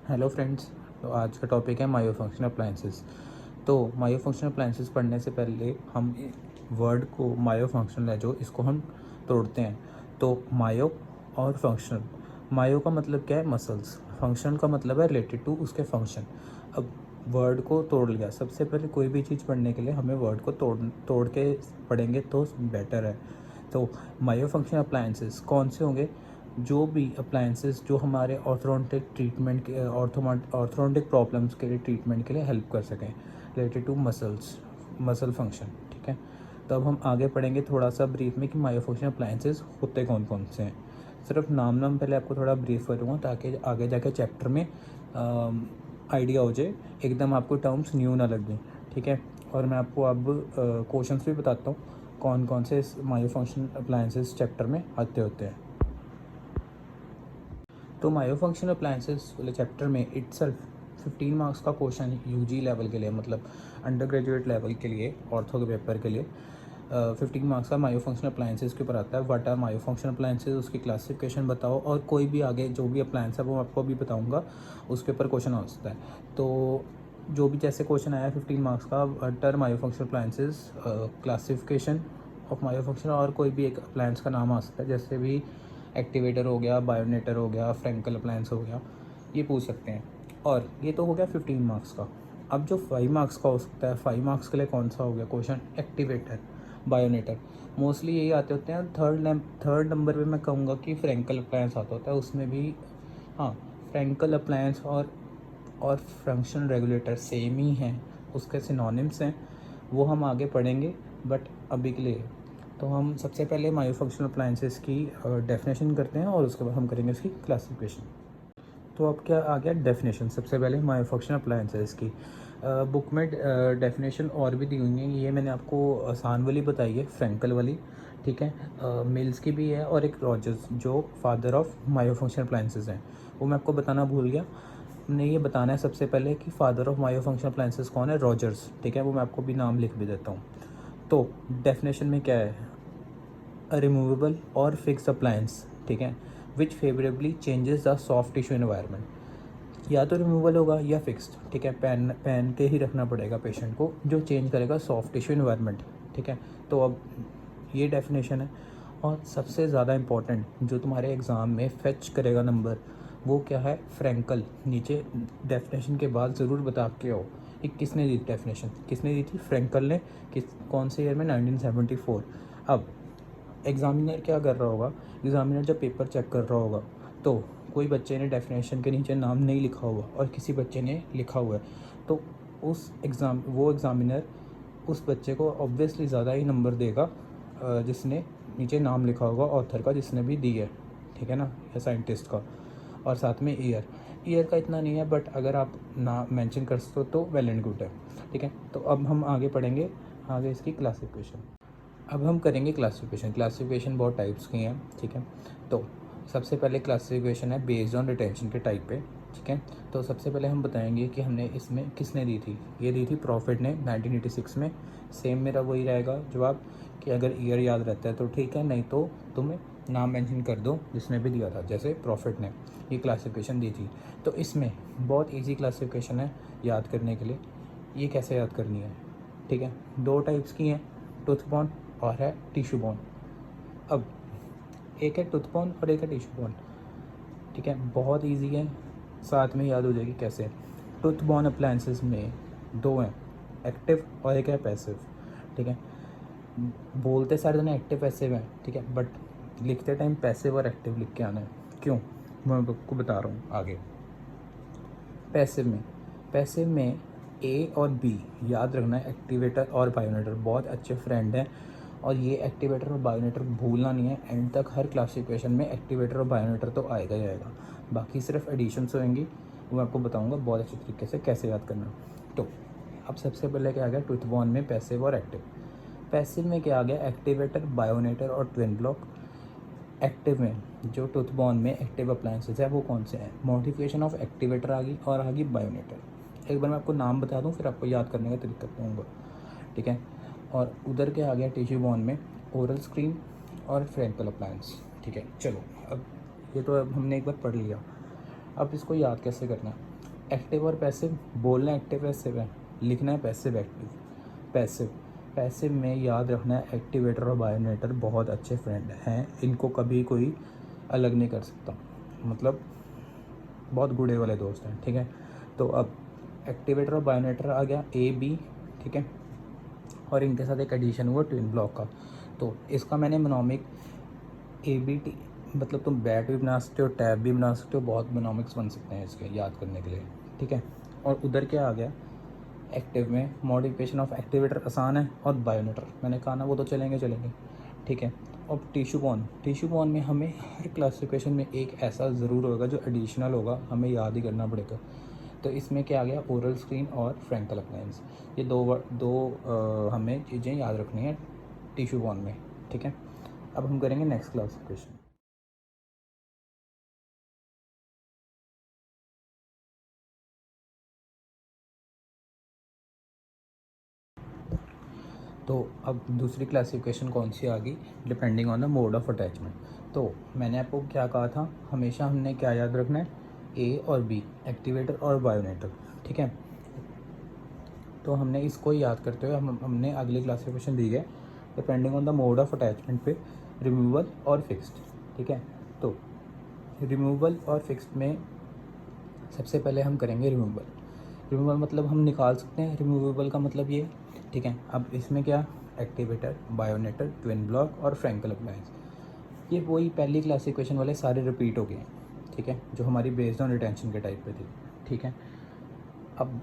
Hello friends. तो आज का टॉपिक है मायोफंक्शनल अप्लायंसेस। तो मायोफंक्शनल अप्लायंसेस पढ़ने से पहले हम वर्ड को मायोफंक्शनल है जो इसको हम तोड़ते हैं। तो मायो और फंक्शनल, मायो का मतलब क्या है? मसल्स। फंक्शनल का मतलब है रिलेटेड टू उसके फंक्शन। अब वर्ड को तोड़ लिया। सबसे पहले कोई भी चीज़ पढ़ने के लिए हमें वर्ड को तोड़ के पढ़ेंगे तो बेटर है। तो मायोफंक्शनल अप्लायंसेस कौन से होंगे? जो भी अप्लायंसेस जो हमारे ऑर्थोडोंटिक ट्रीटमेंट के ऑर्थोडोंटिक प्रॉब्लम्स के लिए ट्रीटमेंट के लिए हेल्प कर सकें रिलेटेड टू मसल फंक्शन। ठीक है। तो अब हम आगे पढ़ेंगे थोड़ा सा ब्रीफ में कि मायोफंक्शनल अप्लायंसेस होते कौन कौन से हैं। सिर्फ नाम पहले आपको थोड़ा ब्रीफ करूँगा ताकि आगे जाके चैप्टर में आइडिया हो जाए, एकदम आपको टर्म्स न्यू ना लगे। ठीक है। और मैं आपको अब क्वेश्चंस भी बताता हूँ कौन कौन से मायोफंक्शनल अप्लायंसेस चैप्टर में आते होते हैं। तो मायोफंक्शनल अप्लायंसेस वाले चैप्टर में इटसेल्फ 15 मार्क्स का क्वेश्चन यूजी लेवल के लिए, मतलब अंडर ग्रेजुएट लेवल के लिए, ऑर्थो के पेपर के लिए 15 मार्क्स का मायोफंक्शनल अप्लायंसेस के ऊपर आता है। व्हाट आर मायोफंक्शनल अप्लायंसेस, उसकी क्लासिफिकेशन बताओ, और कोई भी आगे जो भी अप्लायंस है वो आपको अभी बताऊंगा, उसके ऊपर क्वेश्चन आ सकता है। तो जो भी जैसे क्वेश्चन आया 15 मार्क्स का, what are myofunctional appliances, classification of myofunctional, और कोई भी एक अप्लायंस का नाम आ सकता है, जैसे भी एक्टिवेटर हो गया, बायोनेटर हो गया, फ्रेंकल अप्लायंस हो गया, ये पूछ सकते हैं। और ये तो हो गया 15 मार्क्स का। अब जो 5 मार्क्स का हो सकता है, 5 मार्क्स के लिए कौन सा हो गया क्वेश्चन? एक्टिवेटर, बायोनेटर। मोस्टली यही आते होते हैं। थर्ड नंबर पे मैं कहूँगा कि फ्रेंकल अप्लायंस आता होता है, उसमें भी हाँ, फ्रेंकल अप्लायंस और फंक्शन रेगुलेटर सेम ही हैं, उसके सिनोनिम्स हैं, वो हम आगे पढ़ेंगे। बट अभी के लिए तो हम सबसे पहले मायोफंक्शनल अप्लायंसेस की डेफिनेशन करते हैं और उसके बाद हम करेंगे उसकी क्लासिफिकेशन। तो अब क्या आ गया? डेफिनेशन। सबसे पहले मायोफंक्शनल अप्लायंसेस की बुक में डेफिनेशन और भी दी हुई है। ये मैंने आपको आसान वाली बताई है, फ्रेंकल वाली। ठीक है। मिल्स की भी है, और एक रॉजर्स जो फादर ऑफ मायोफंक्शनल अप्लायंसेस हैं, वो मैं आपको बताना भूल गया। हमने ये बताना है सबसे पहले कि फादर ऑफ मायोफंक्शनल अप्लायंसेस कौन है? रॉजर्स। ठीक है, वो मैं आपको भी नाम लिख भी देता हूँ। तो डेफिनेशन में क्या है? अ रिमूवेबल और फिक्स अप्लायंस, ठीक है, which favourably changes the soft tissue environment. या तो रिमूवल होगा या फिक्स्ड। ठीक है, पहन के ही रखना पड़ेगा पेशेंट को, जो चेंज करेगा सॉफ्ट टिश्यू एनवायरनमेंट। ठीक है। तो अब ये डेफिनेशन है। और सबसे ज़्यादा इम्पॉर्टेंट जो तुम्हारे एग्ज़ाम में फेच करेगा नंबर, वो क्या है? फ्रेंकल। नीचे डेफिनेशन के बाद ज़रूर बता के आओ कि किसने दी डेफिनेशन, किसने दी थी? फ्रेंकल ने। किस कौन से ईयर में? 1974। अब एग्ज़ामिनर क्या कर रहा होगा? एग्ज़ामिनर जब पेपर चेक कर रहा होगा तो कोई बच्चे ने डेफिनेशन के नीचे नाम नहीं लिखा हुआ और किसी बच्चे ने लिखा हुआ है, तो वो एग्ज़ामिनर उस बच्चे को ऑब्वियसली ज़्यादा ही नंबर देगा जिसने नीचे नाम लिखा होगा ऑथर का, जिसने भी दी है। ठीक है ना, या साइंटिस्ट का। और साथ में ईयर का इतना नहीं है, बट अगर आप ना मेंशन कर सकते हो तो वेल एंड गुड है। ठीक है। तो अब हम आगे पढ़ेंगे, आगे इसकी क्लासिफिकेशन। अब हम करेंगे क्लासिफिकेशन। क्लासिफिकेशन बहुत टाइप्स की हैं। ठीक है। तो सबसे पहले क्लासिफिकेशन है बेस्ड ऑन रिटेंशन के टाइप पे। ठीक है। तो सबसे पहले हम बताएंगे कि हमने इसमें किसने दी थी। ये दी थी प्रॉफिट ने 1986 में। सेम मेरा वही रहेगा जवाब कि अगर ईयर याद रहता है तो ठीक है, नहीं तो तुम्हें नाम मेंशन कर दो जिसने भी दिया था। जैसे प्रॉफिट ने ये क्लासिफिकेशन दी थी। तो इसमें बहुत ईजी क्लासिफिकेशन है याद करने के लिए। ये कैसे याद करनी है? ठीक है, दो टाइप्स की हैं, टूथ बॉर्न और है टिश्यू बॉर्न। अब एक है टूथ बॉर्न और एक है टिश्यू बॉर्न। ठीक है, बहुत इजी है, साथ में याद हो जाएगी कैसे। टूथ बॉर्न अप्लायंसेस में दो हैं, एक्टिव और एक है पैसिव। ठीक है, बोलते सारे जने एक्टिव पैसिव हैं, ठीक है, बट लिखते टाइम पैसिव और एक्टिव लिख के आना है। क्यों? मैं आपको बता रहा हूँ आगे। पैसिव में ए और बी याद रखना है। एक्टिवेटर और बायोनेटर बहुत अच्छे फ्रेंड हैं, और ये एक्टिवेटर और बायोनेटर भूलना नहीं है। एंड तक हर क्लासिफिकेशन में एक्टिवेटर और बायोनेटर तो आएगा ही आएगा, बाकी सिर्फ एडिशंस होंगी, वो मैं आपको बताऊंगा बहुत अच्छे तरीके से कैसे याद करना। तो अब सबसे पहले क्या आ गया टूथ बॉर्न में? पैसिव और एक्टिव। पैसिव में क्या आ गया? एक्टिवेटर, बायोनेटर और ट्विन ब्लॉक। एक्टिव में जो टूथ बॉर्न में एक्टिव अप्लायंसेज है वो कौन से हैं? मॉडिफिकेशन ऑफ एक्टिवेटर आ गई और आ गई बायोनेटर। एक बार मैं आपको नाम बता दूं फिर आपको याद करने का तरीका बताऊँगा। ठीक है। और उधर के आ गया टिश्यू बॉर्न में ओरल स्क्रीन और फ्रेंकल अप्लायंस। ठीक है, चलो अब ये तो अब हमने एक बार पढ़ लिया। अब इसको याद कैसे करना है? एक्टिव और पैसिव, बोलना एक्टिव पैसिव है, लिखना है पैसिव एक्टिव। पैसिव पैसिव में याद रखना है एक्टिवेटर और बायोनेटर बहुत अच्छे फ्रेंड हैं, इनको कभी कोई अलग नहीं कर सकता, मतलब बहुत गुड़े वाले दोस्त हैं, ठीक है। तो अब एक्टिवेटर और बायोनेटर आ गया ए बी, ठीक है, और इनके साथ एक एडिशन हुआ ट्विन ब्लॉक का। तो इसका मैंने मोनोमिक ए बी टी, मतलब तुम बैट भी बना सकते हो, टैब भी बना सकते हो, बहुत मोनोमिक्स बन सकते हैं इसके याद करने के लिए, ठीक है। और उधर क्या आ गया एक्टिव में, मॉडिफिकेशन ऑफ एक्टिवेटर आसान है, और बायोनेटर मैंने कहा ना वो तो चलेंगे, ठीक है। अब टिश्यू बॉन्ड में हमें हर क्लासिफिकेशन में एक ऐसा ज़रूर होगा जो एडिशनल होगा, हमें याद ही करना पड़ेगा। तो इसमें क्या आ गया, ओरल स्क्रीन और फ्रैंकल अप्लायंस, ये दो हमें चीज़ें याद रखनी है टिश्यू बॉन्ड में, ठीक है। अब हम करेंगे नेक्स्ट क्लासिफिकेशन। तो अब दूसरी क्लासिफिकेशन कौन सी आ गई, depending on the mode of attachment. तो मैंने आपको क्या कहा था, हमेशा हमने क्या याद रखना है, ए और बी, एक्टिवेटर और बायोनेटर, ठीक है। तो हमने इसको याद करते हुए हमने अगली क्लासिफिकेशन दी है depending on the mode of attachment पे, रिमूवल और फिक्स्ड, ठीक है। तो रिमूवल और फिक्स्ड में सबसे पहले हम करेंगे रिमूवल मतलब हम निकाल सकते हैं, रिमूवेबल का मतलब ये, ठीक है। अब इसमें क्या, एक्टिवेटर, बायोनेटर, ट्विन ब्लॉक और फ्रैंकल अप्लायंस, ये वही पहली क्लासिफिकेशन वाले सारे रिपीट हो गए हैं, ठीक है, जो हमारी बेस्ड ऑन रिटेंशन के टाइप पे थी, ठीक है। अब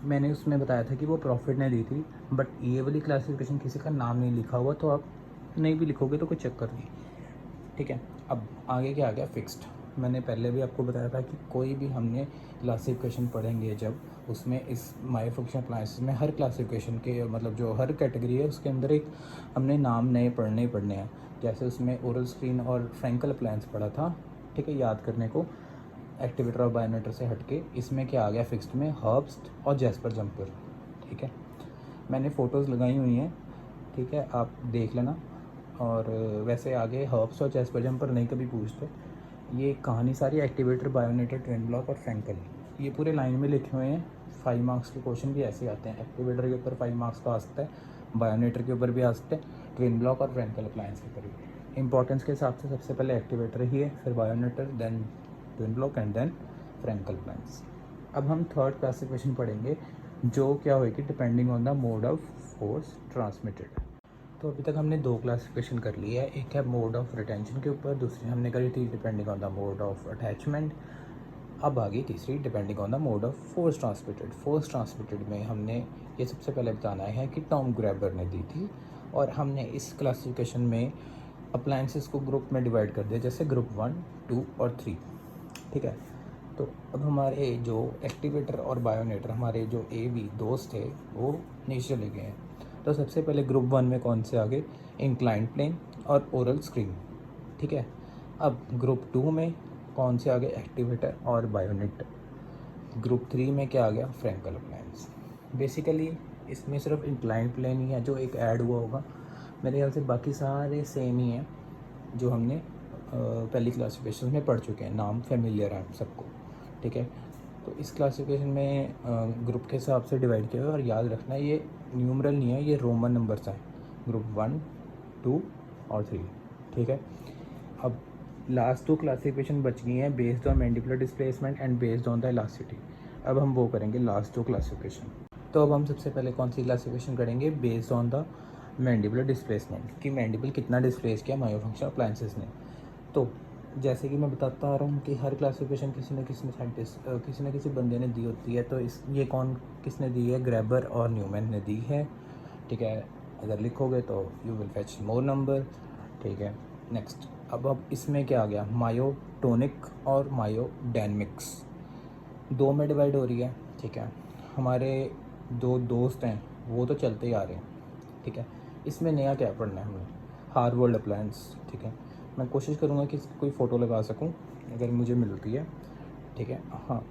मैंने उसमें बताया था कि वो प्रॉफिट ने दी थी, बट ये वाली क्लासिफिकेशन किसी का नाम नहीं लिखा हुआ, तो आप नहीं भी लिखोगे तो कोई चक्कर नहीं, ठीक है। अब आगे क्या आ गया, फिक्स्ड। मैंने पहले भी आपको बताया था कि कोई भी हमने क्लासिफिकेशन पढ़ेंगे जब, उसमें इस माई फंक्शन अप्लायंसेस में हर क्लासिफिकेशन के, मतलब जो हर कैटेगरी है उसके अंदर एक हमने नाम नए पढ़ने ही पढ़ने हैं। जैसे उसमें ओरल स्क्रीन और फ्रैंकल अप्लायंस पढ़ा था, ठीक है, याद करने को, एक्टिवेटर और बायोनेटर से हटके। इसमें क्या आ गया फिक्स्ड में, हर्ब्स और जैस्पर जंपर, ठीक है। मैंने फ़ोटोज़ लगाई हुई हैं, ठीक है, आप देख लेना। और वैसे आगे हर्ब्स और जैस्पर जंपर नहीं कभी पूछते, ये कहानी सारी एक्टिवेटर, बायोनेटर, ट्विन ब्लॉक और फ्रैंकल, ये पूरे लाइन में लिखे हुए हैं। 5 मार्क्स के क्वेश्चन भी ऐसे आते हैं, एक्टिवेटर के ऊपर 5 मार्क्स का आ सकता है, बायोनेटर के ऊपर भी आ सकते हैं, ट्विन ब्लॉक और फ्रैंकल अप्लायंस के ऊपर भी। इंपॉर्टेंस के हिसाब से सबसे पहले एक्टिवेटर ही है, फिर bionator, then twin block and then Frankel appliance. अब हम थर्ड क्लासिफिकेशन पढ़ेंगे, जो क्या होगी, depending on the mode of force transmitted. तो अभी तक हमने दो क्लासिफिकेशन कर ली है, एक है मोड ऑफ रिटेंशन के ऊपर, दूसरी हमने करी थी depending on the mode of attachment. अब आ गई तीसरी, depending on the mode of force transmitted. Force transmitted में हमने ये सबसे पहले बताना है कि टॉम ग्रेबर ने दी थी, और हमने इस क्लासिफिकेशन में अप्लायंसेस को ग्रुप में डिवाइड कर दिया, जैसे ग्रुप 1, 2 और 3, ठीक है। तो अब हमारे जो एक्टिवेटर और बायोनेटर, हमारे जो ए बी दोस्त थे, वो नीचे चले गए हैं। तो सबसे पहले ग्रुप 1 में कौन से आ गए, इंक्लाइंड प्लेन और ओरल स्क्रीन, ठीक है। अब ग्रुप 2 में कौन से आ गए, एक्टिवेटर और बायोनेटर। ग्रुप 3 में क्या आ गया, फ्रैंकल अप्लायंस। बेसिकली इसमें सिर्फ इंक्लाइंड प्लेन ही है जो एक ऐड हुआ होगा, मेरे ख्याल से बाकी सारे सेम ही हैं जो हमने पहली क्लासिफिकेशन में पढ़ चुके हैं, नाम फेमिलियर है सबको, ठीक है। तो इस क्लासिफिकेशन में ग्रुप के हिसाब से डिवाइड किया हुआ है, और याद रखना ये न्यूमरल नहीं है, ये रोमन नंबर्स हैं, ग्रुप 1, 2 और 3, ठीक है। अब लास्ट 2 क्लासिफिकेशन बच गई हैं, based on mandibular displacement and based on the elasticity. अब हम वो करेंगे लास्ट 2 क्लासिफिकेशन। तो अब हम सबसे पहले कौन सी क्लासिफिकेशन करेंगे, based on the mandibular displacement, कि मैंडिबल कितना डिस्प्लेस किया मायोफंक्शन अप्लायंसेस ने। तो जैसे कि मैं बताता आ रहा हूँ कि हर क्लासिफिकेशन किसी न किसी बंदे ने दी होती है, तो इस ये कौन किसने दी है, ग्रेबर और न्यूमैन ने दी है, ठीक है। अगर लिखोगे तो you will fetch more number, ठीक है। नेक्स्ट, अब इसमें क्या आ गया, मायोटोनिक और मायोडायनेमिक्स, दो में डिवाइड हो रही है, ठीक है। हमारे दो दोस्त हैं वो तो चलते ही आ रहे हैं, ठीक है। इसमें नया क्या पढ़ना है हमें, हार्वर्ड अप्लायंस, ठीक है। मैं कोशिश करूँगा कि कोई फ़ोटो लगा सकूँ अगर मुझे मिलती है, ठीक है। हाँ,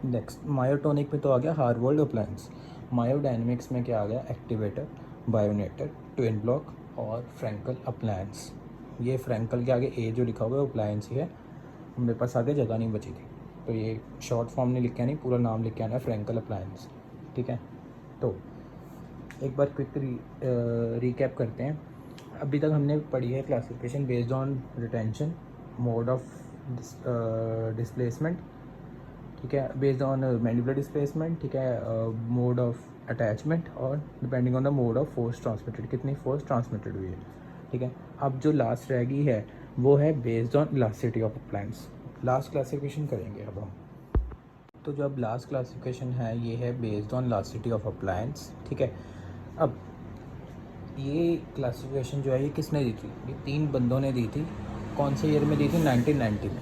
नेक्स्ट मायोटोनिक पे तो आ गया हार्वर्ड अप्लायंस। मायोडायनेमिक्स में क्या आ गया, एक्टिवेटर, बायोनेटर, ट्विन ब्लॉक और फ्रैंकल अप्लायंस। ये फ्रैंकल के आगे ए जो लिखा हुआ है अप्लायंस ही है, मेरे पास आगे जगह नहीं बची थी, तो ये शॉर्ट फॉर्म नहीं लिख के आनी, पूरा नाम लिख के आना है, फ्रैंकल अप्लायंस, ठीक है। तो एक बार क्विक रिकैप करते हैं। अभी तक हमने पढ़ी है classification based on retention, mode of displacement, ठीक है, बेस्ड ऑन मैंडिबुलर डिस्प्लेसमेंट, ठीक है, मोड ऑफ अटैचमेंट, और depending on the mode of force transmitted, कितनी फोर्स ट्रांसमिटेड हुई है, ठीक है। अब जो लास्ट रह गई है वो है based on elasticity of appliance. Last classification करेंगे अब हम। तो जो अब लास्ट क्लासिफिकेशन है ये है based on elasticity of appliance, ठीक है। अब ये क्लासिफिकेशन जो है ये किसने दी थी? ये 3 बंदों ने दी थी। कौन से ईयर में दी थी? 1990 में।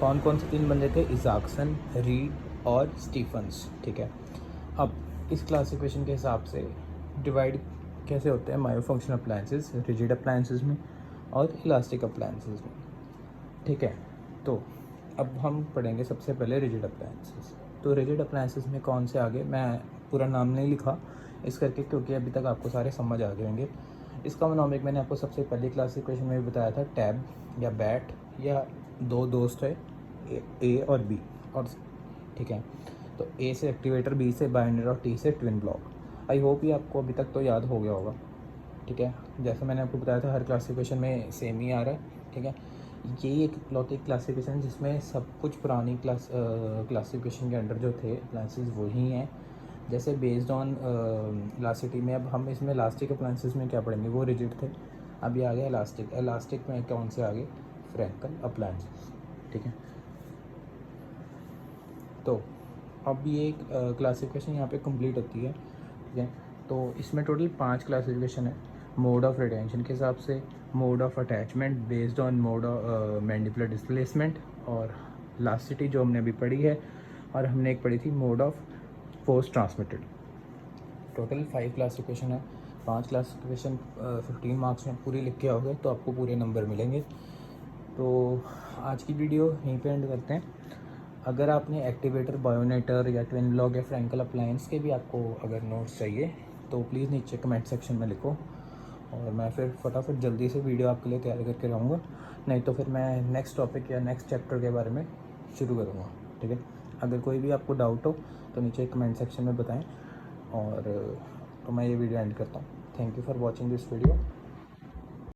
कौन कौन से 3 बंदे थे? इज़ाक्सन, रीड और स्टीफन्स, ठीक है। अब इस क्लासिफिकेशन के हिसाब से डिवाइड कैसे होते हैं मायोफंक्शनल अप्लायंसेस, रिजिड अप्लायंसेस में और इलास्टिक अप्लायंसेस में, ठीक है। तो अब हम पढ़ेंगे सबसे पहले रिजिड अप्लायंसेस। तो रिजिड अप्लायंसेस में कौन से आगे, मैं पूरा नाम नहीं लिखा इस करके क्योंकि अभी तक आपको सारे समझ आ जाएंगे। इसका मोनोमिक मैंने आपको सबसे पहले क्लासिफिकेशन में भी बताया था, टैब या बैट, या 2 दोस्त है ए और बी, और ठीक है। तो ए से एक्टिवेटर, बी से बाइंडर और टी से ट्विन ब्लॉक। आई होप ये आपको अभी तक तो याद हो गया होगा, ठीक है। जैसे मैंने आपको बताया था हर क्लासिफिकेशन में सेम ही आ रहा है, ठीक है। ये एक इकलौती क्लासिफिकेशन है जिसमें सब कुछ पुरानी क्लासिफिकेशन के अंडर जो थे अप्लायंसेस वही हैं। जैसे बेस्ड ऑन इलास्टिसिटी में, अब हम इसमें इलास्टिक अप्लायंसेस में क्या पढ़ेंगे, वो रिजिड थे। अब ये आ गया इलास्टिक। इलास्टिक में कौन से आगे? फ्रैंकल अप्लायंसेस, ठीक है। तो अब ये क्लासिफिकेशन यहाँ पे कंप्लीट होती है, ठीक है। तो इसमें टोटल 5 क्लासिफिकेशन है। मोड ऑफ रिटेंशन के हिसाब से, mode of attachment based on mode of mandibular displacement, और इलास्टिसिटी जो हमने अभी पढ़ी है, और हमने एक पढ़ी थी mode of force transmitted. Total 5 classification है। 5 क्लासिफिकेशन 15 मार्क्स में पूरी लिख के आओगे तो आपको पूरे नंबर मिलेंगे। तो आज की वीडियो यहीं पे एंड करते हैं। अगर आपने एक्टिवेटर, बायोनेटर या ट्विन ब्लॉक या फ्रैंकल अप्लायंस के भी आपको अगर नोट्स चाहिए तो प्लीज़ नीचे कमेंट सेक्शन में लिखो, और मैं फिर फटाफट जल्दी से वीडियो आपके लिए तैयार करके रहूँगा। नहीं तो फिर मैं नेक्स्ट टॉपिक या नेक्स्ट चैप्टर के बारे में शुरू करूँगा, ठीक है। अगर कोई भी आपको डाउट हो तो नीचे कमेंट सेक्शन में बताएं, और तो मैं ये वीडियो एंड करता हूँ। Thank you for watching this video.